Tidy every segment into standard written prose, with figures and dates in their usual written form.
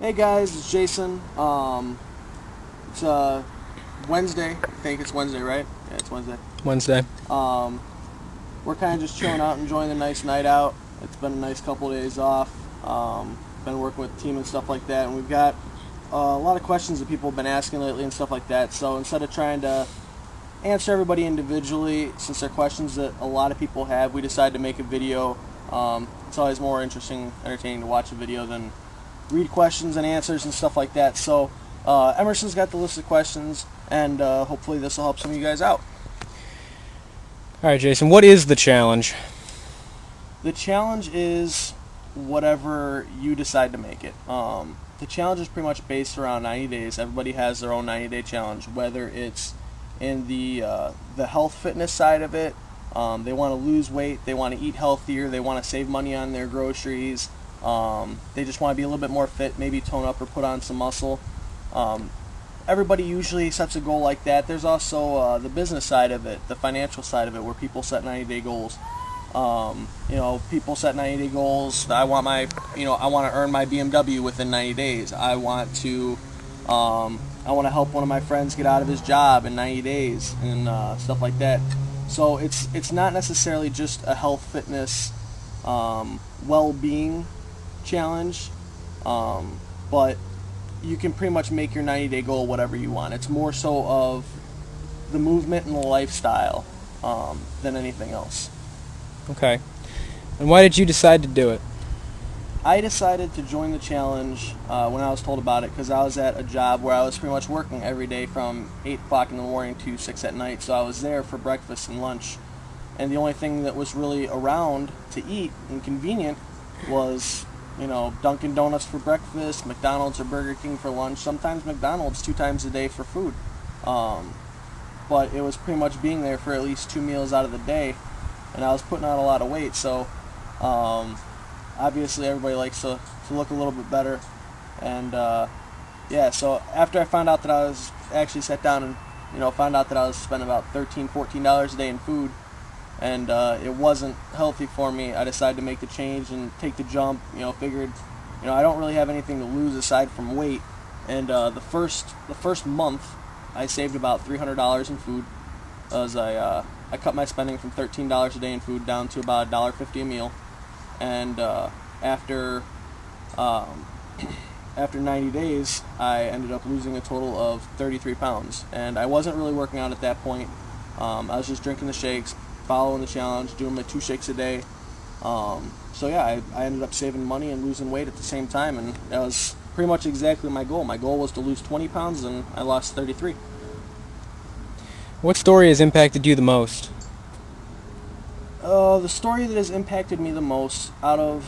Hey guys, it's Jason. It's Wednesday. I think it's Wednesday, right? Yeah, it's Wednesday. Wednesday. Um, we're kind of just chilling out, enjoying the nice night out. It's been a nice couple of days off. Been working with the team and stuff like that, and we've got a lot of questions that people have been asking lately and stuff like that. So instead of trying to answer everybody individually, since they're questions that a lot of people have, we decided to make a video. It's always more interesting, entertaining to watch a video than read questions and answers and stuff like that. So Emerson's got the list of questions, and hopefully this will help some of you guys out. All right, Jason, what is the challenge? The challenge is whatever you decide to make it. The challenge is pretty much based around 90 days. Everybody has their own 90-day challenge, whether it's in the health fitness side of it. They want to lose weight, they want to eat healthier, they want to save money on their groceries. They just want to be a little bit more fit, maybe tone up or put on some muscle. Everybody usually sets a goal like that. There's also the business side of it, the financial side of it, where people set 90-day goals. People set 90-day goals. I want to earn my BMW within 90 days. I want to help one of my friends get out of his job in 90 days and stuff like that. So it's not necessarily just a health, fitness, well-being challenge, but you can pretty much make your 90-day goal whatever you want. It's more so of the movement and the lifestyle than anything else. Okay. And why did you decide to do it? I decided to join the challenge when I was told about it because I was at a job where I was pretty much working every day from 8 o'clock in the morning to 6 at night. So I was there for breakfast and lunch. And the only thing that was really around to eat and convenient was, Dunkin' Donuts for breakfast, McDonald's or Burger King for lunch, sometimes McDonald's 2 times a day for food. But it was pretty much being there for at least 2 meals out of the day, and I was putting on a lot of weight, so obviously everybody likes to look a little bit better. And so after I found out that I was actually sat down and found out that I was spending about $13, $14 a day in food, and it wasn't healthy for me, I decided to make the change and take the jump. Figured, I don't really have anything to lose aside from weight. And the first month, I saved about $300 in food, as I cut my spending from $13 a day in food down to about $1.50 a meal. And after 90 days, I ended up losing a total of 33 pounds. And I wasn't really working out at that point. I was just drinking the shakes, following the challenge, doing my 2 shakes a day. I ended up saving money and losing weight at the same time, and that was pretty much exactly my goal. My goal was to lose 20 pounds, and I lost 33. What story has impacted you the most? The story that has impacted me the most, out of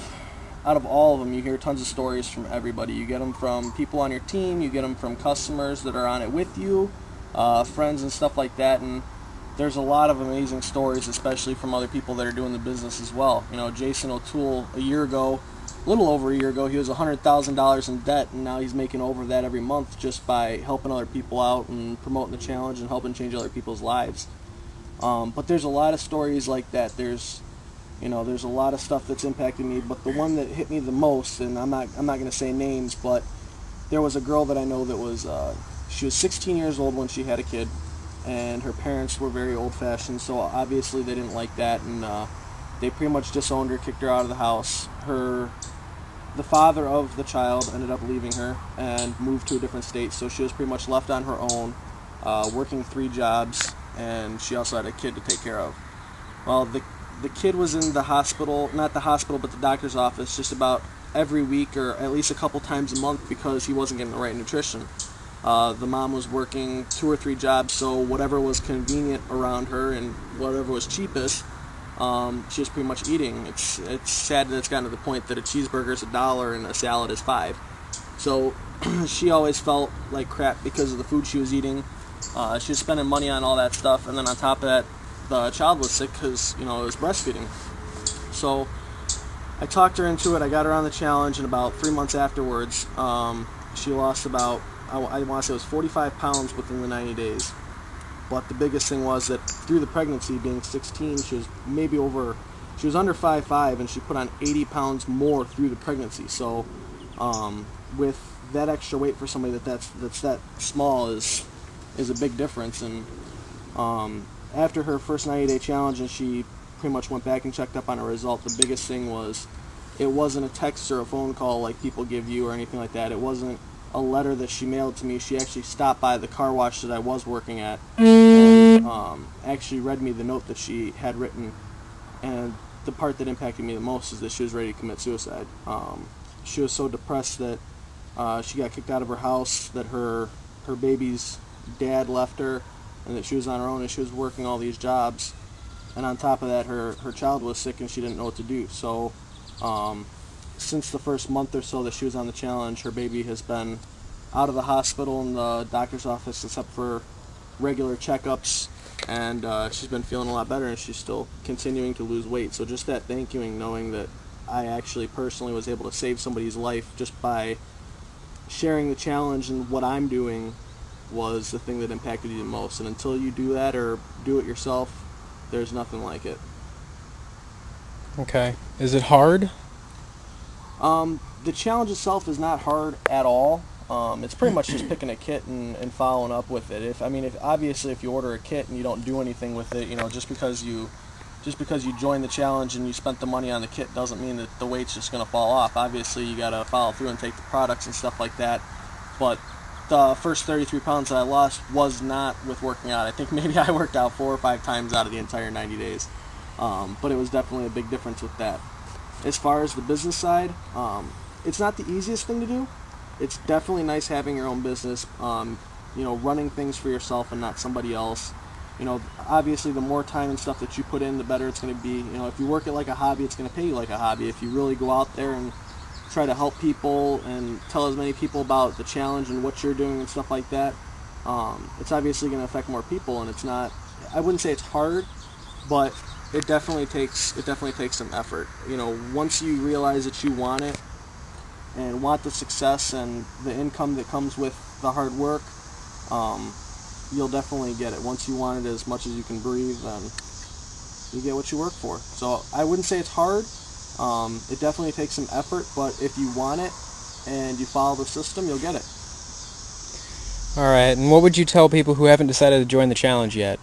all of them, you hear tons of stories from everybody. You get them from people on your team, you get them from customers that are on it with you, friends and stuff like that, and there's a lot of amazing stories, especially from other people that are doing the business as well. Jason O'Toole, a little over a year ago, he was $100,000 in debt, and now he's making over that every month just by helping other people out and promoting the challenge and helping change other people's lives. But there's a lot of stories like that. There's a lot of stuff that's impacted me, but the one that hit me the most, and I'm not going to say names, but there was a girl that I know that she was 16 years old when she had a kid, and her parents were very old-fashioned, so obviously they didn't like that, and they pretty much disowned her, kicked her out of the house. The father of the child ended up leaving her and moved to a different state, so she was pretty much left on her own, working 3 jobs, and she also had a kid to take care of. Well, the kid was in the hospital, not the hospital, but the doctor's office just about every week or at least a couple times a month because he wasn't getting the right nutrition. The mom was working 2 or 3 jobs, so whatever was convenient around her and whatever was cheapest, she was pretty much eating. It's sad that it's gotten to the point that a cheeseburger is $1 and a salad is $5. So she always felt like crap because of the food she was eating. She was spending money on all that stuff, and then on top of that, the child was sick because it was breastfeeding. So I talked her into it. I got her on the challenge, and about 3 months afterwards, she lost about, I want to say it was 45 pounds within the 90 days. But the biggest thing was that through the pregnancy, being 16, she was under 5'5", and she put on 80 pounds more through the pregnancy. So With that extra weight for somebody that's that small is a big difference. And after her first 90-day challenge, and she pretty much went back and checked up on her result, the biggest thing was it wasn't a text or a phone call like people give you or anything like that. It wasn't a letter that she mailed to me. She actually stopped by the car wash that I was working at and actually read me the note that she had written. And the part that impacted me the most is that she was ready to commit suicide. She was so depressed that she got kicked out of her house, that her baby's dad left her, and that she was on her own, and she was working all these jobs. And on top of that, her child was sick and she didn't know what to do. So since the first month or so that she was on the challenge, her baby has been out of the hospital and the doctor's office except for regular checkups, and she's been feeling a lot better, and she's still continuing to lose weight. So just that thank youing, knowing that I actually personally was able to save somebody's life just by sharing the challenge and what I'm doing, was the thing that impacted you the most. And until you do that or do it yourself, there's nothing like it. Okay. Is it hard? The challenge itself is not hard at all. It's pretty much just picking a kit and following up with it. If obviously if you order a kit and you don't do anything with it, just because you joined the challenge and you spent the money on the kit doesn't mean that the weight's just going to fall off. Obviously you got to follow through and take the products and stuff like that. But the first 33 pounds that I lost was not with working out. I think maybe I worked out 4 or 5 times out of the entire 90 days. But it was definitely a big difference with that. As far as the business side, it's not the easiest thing to do. It's definitely nice having your own business, running things for yourself and not somebody else. Obviously the more time and stuff that you put in, the better it's going to be. If you work it like a hobby, it's going to pay you like a hobby. If you really go out there and try to help people and tell as many people about the challenge and what you're doing and stuff like that, it's obviously going to affect more people. And it's not, I wouldn't say it's hard, but it definitely takes some effort. Once you realize that you want it and want the success and the income that comes with the hard work, you'll definitely get it. Once you want it as much as you can breathe, then you get what you work for. So I wouldn't say it's hard. It definitely takes some effort, but if you want it and you follow the system, you'll get it. All right. And what would you tell people who haven't decided to join the challenge yet?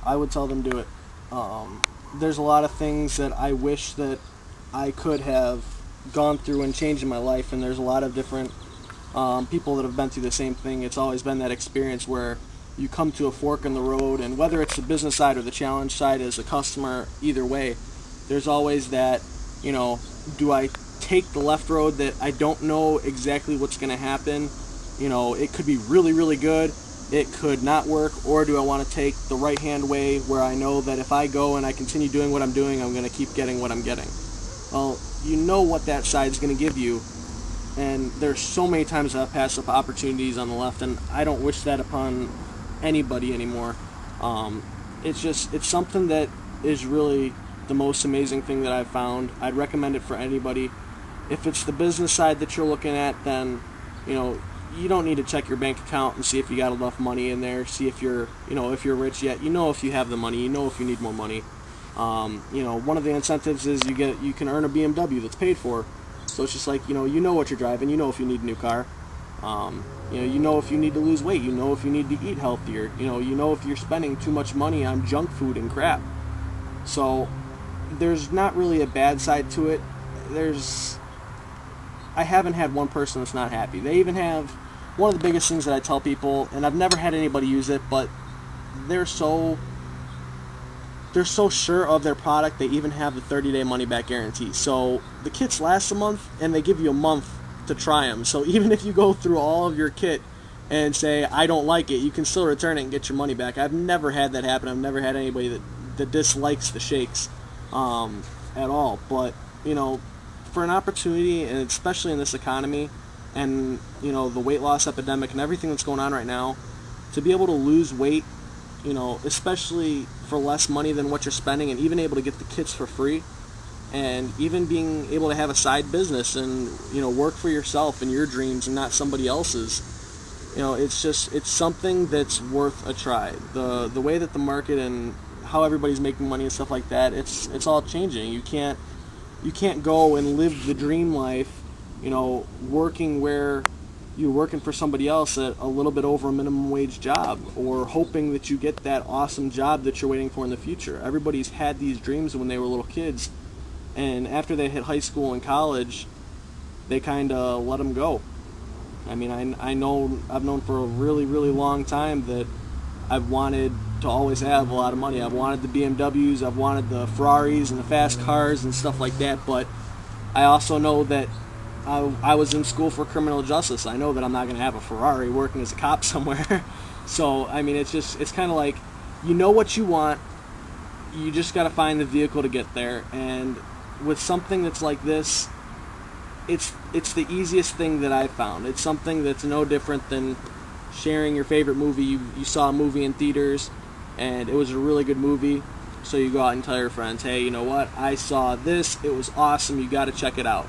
I would tell them do it. There's a lot of things that I wish that I could have gone through and changed in my life, and there's a lot of different people that have been through the same thing. It's always been that experience where you come to a fork in the road, and whether it's the business side or the challenge side as a customer, either way, there's always that, do I take the left road that I don't know exactly what's going to happen? It could be really, really good. It could not work. Or do I want to take the right-hand way where I know that if I go and I continue doing what I'm doing, I'm going to keep getting what I'm getting? Well, you know what that side's going to give you. And there's so many times I've passed up opportunities on the left, and I don't wish that upon anybody anymore. It's something that is really the most amazing thing that I've found. I'd recommend it for anybody. If it's the business side that you're looking at, then you don't need to check your bank account and see if you got enough money in there. See if you're if you're rich yet. If you have the money. If you need more money. One of the incentives is you can earn a BMW that's paid for. So it's just like, you know what you're driving, if you need a new car, if you need to lose weight, if you need to eat healthier, if you're spending too much money on junk food and crap. So there's not really a bad side to it. I haven't had one person that's not happy. They even have, one of the biggest things that I tell people, and I've never had anybody use it, but they're so sure of their product, they even have the 30-day money-back guarantee. So the kits last a month, and they give you a month to try them. So even if you go through all of your kit and say, I don't like it, you can still return it and get your money back. I've never had that happen. I've never had anybody that dislikes the shakes at all. But, for an opportunity, and especially in this economy, and, the weight loss epidemic and everything that's going on right now, to be able to lose weight, especially for less money than what you're spending, and even able to get the kits for free, and even being able to have a side business and, work for yourself and your dreams and not somebody else's, it's something that's worth a try. The way that the market and how everybody's making money and stuff like that, it's all changing. You can't go and live the dream life working where you're working for somebody else at a little bit over a minimum wage job, or hoping that you get that awesome job that you're waiting for in the future. Everybody's had these dreams when they were little kids, and after they hit high school and college, they kind of let them go. I mean, I've known for a really, really long time that I've wanted to always have a lot of money. I've wanted the BMWs, I've wanted the Ferraris and the fast cars and stuff like that, but I also know that I was in school for criminal justice. I know that I'm not going to have a Ferrari working as a cop somewhere. So, I mean, it's kind of like, you know what you want, you just got to find the vehicle to get there. And with something that's like this, it's the easiest thing that I've found. It's something that's no different than sharing your favorite movie. You saw a movie in theaters, and it was a really good movie, so you go out and tell your friends, hey, you know what, I saw this, it was awesome, you got to check it out.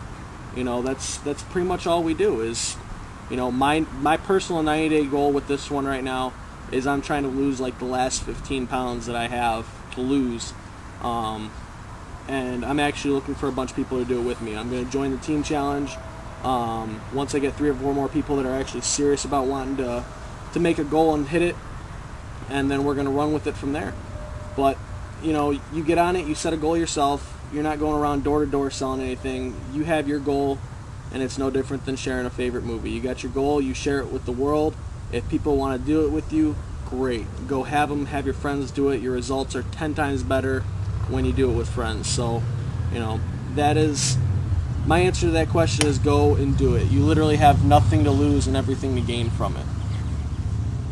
That's pretty much all we do. Is my personal 90-day goal with this one right now is I'm trying to lose like the last 15 pounds that I have to lose, and I'm actually looking for a bunch of people to do it with me. I'm going to join the team challenge once I get 3 or 4 more people that are actually serious about wanting to make a goal and hit it, and then we're going to run with it from there. But you get on it, you set a goal yourself. You're not going around door to door selling anything. You have your goal, and it's no different than sharing a favorite movie. You got your goal, you share it with the world. If people want to do it with you, great. Go have them, have your friends do it. Your results are 10 times better when you do it with friends. So, that is my answer to that question, is go and do it. You literally have nothing to lose and everything to gain from it.